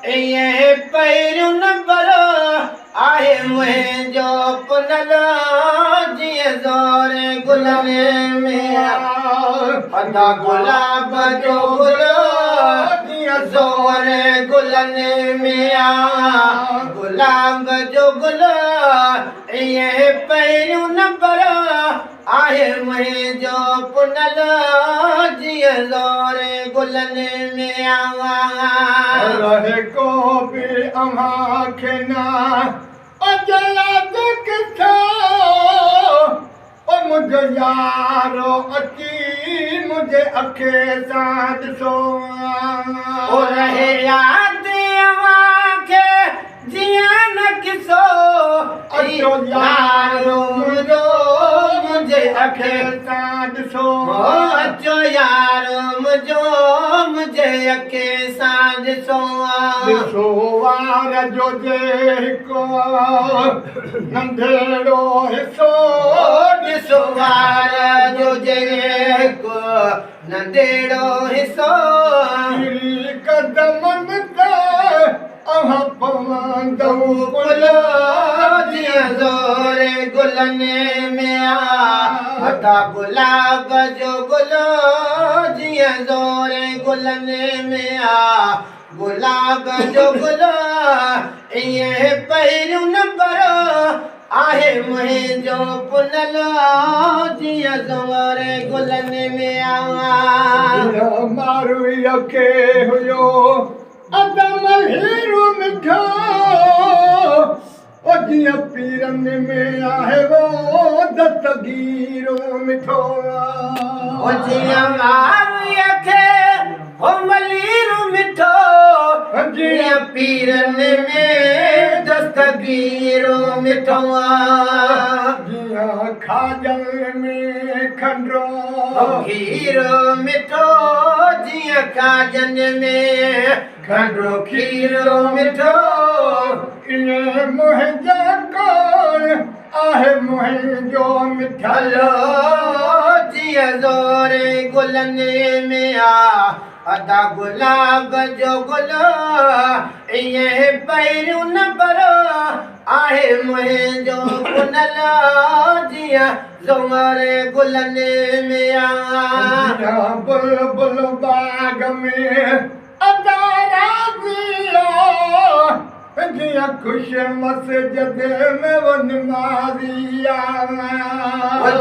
ये पैरू नंबर आहे मुंहिंजो पुनलो जीअं ज़ोरे गुलनि में अदा गुलाब जो गुल जीअं ज़ोरे गुलनि में गुलाब जो गुल ये पैरू नंबर आहे मुंहिंजो पुनलो जीअं ज़ोरे गुलनि में रहे को भी अमाखे ना अजला किथो ओ मुझे यारो अची मुझे अखे सां ॾिसो ओ रहे याद अमाखे जीअं न किसो अचो यारो मुंहिंजो मुंहिंजे अखे सां ॾिसो अचो यारो मुंहिंजे अखे सां ॾिसो ॾिसो वार जो जेको नंढड़ो हिसो ॾिसो वार जो जेको नंढड़ो हिसो कदमनि ते अहां पवंदव गुल जीअं ज़ोरे गुलनि में अदा गुलाब जो गुल जीअं ज़ोरे गुलनि में गुलाब जो गुल इएं पहिरियों नंबर आहे मुंहिंजो पुनलो जीअं ज़ोरे गुलनि में मारू अखे हुयो अदम हीरो मिठो ओ जीअं पीरनि में आहे वो दस्तगीरो मिठो ओ जीअं मारू अखे हो मलीरो मिठो जीअं पीरनि में दस्तगीरो मिठो जीअं खाजनि में खंडो खीरो मिठो जीअं खाजनि में खंडो खीरो मिठो इएं मुंहिंजा कोण आहे मुंहिंजो मिठल जीअं ज़ोरे गुलनि में अदा गुलाब जो गुल इएं पहिरियों नंबर आहे मुंहिंजो पुनलो जीअं ज़ोरे गुलनि में बुलबुल बाग में अदा राज़िया जीअं ख़ुशि मस्जिद में वो नमाज़िया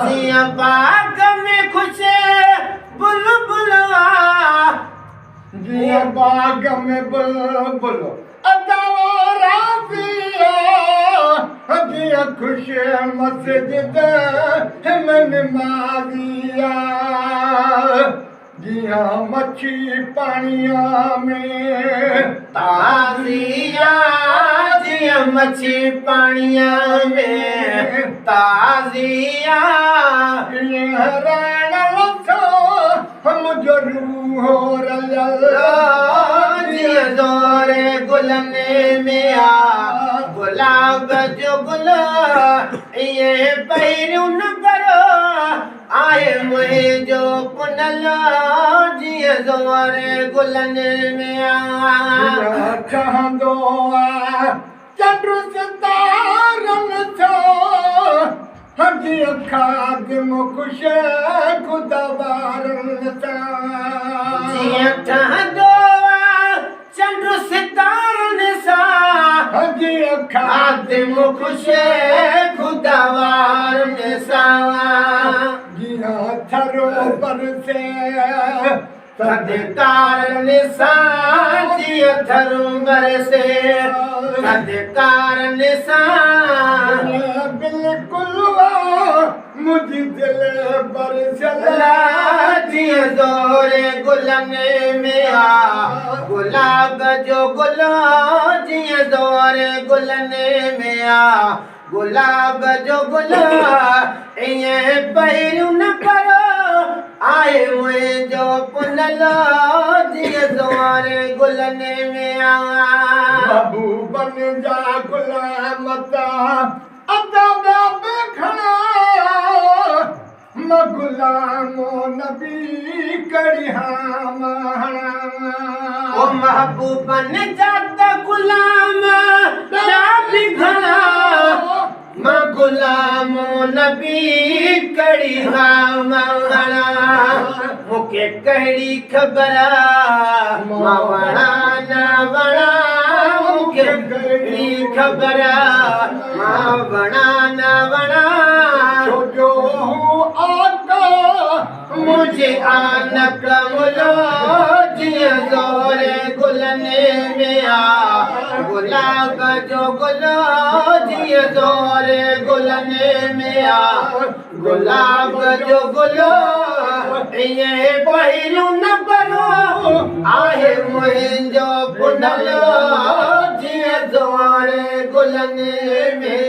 जीअं बाग में ख़ुशि बुलबुल जीअं बाग में बुलबुल अदा राज़िया जीअं ख़ुशि मस्जिद में नमाज़िया जीअं मच्छी पाणीअ में ताज़िया जीअं मच्छी पाणीअ में ताज़िया रण लथो मुंहिंजो रूहो रलियल जीअं ज़ोरे गुलनि में गुलाब जो गुल इएं पहिरियों नंबर आहे मुंहिंजो पुनलो जीअं ज़ोरे गुलनि में ठहंदो चंड सितारनि थो जीअं खादिम ख़ुशि ख़ुदा वारनि सां जीअं ठहंदो चंड सितारनि सां जीअं खादिम ख़ुशि ख़ुदा वारनि सां जीअं थरो बरसे थधिकारनि सां जीअं थरूं बरसे थधिकारनि सां बिल्कुलु मुंहिंजी दिलि बरसल जीअं ज़ोरे गुलनि में गुलाब जो गुल जीअं ज़ोरे गुलनि में गुलाब जो गुल इएं पहिरियों नंबर आहे मुंहिंजो पुनलो जीअं ज़ोरे गुलनि में महबूबनि जा गुलाम अदा खणा मां गुलामो नबी करिहा महबूबन जात गुलाम भी घणा मां गुलाम नबी कड़ी घणा मूंखे कहिड़ी ख़बर मां वणा न वणा मूंखे कहिड़ी ख़बर मां वणा न वणा जो आका मुझे आनक मुलो जिया ज़ोरे गुलने में आ गुलाब जो गुलो जिया ज़ोरे गुलने में आ गुलाब जो गुलो ये पहिलू न करो आहे मुंहिंजो पुनलो जिया ज़ोरे गुलने में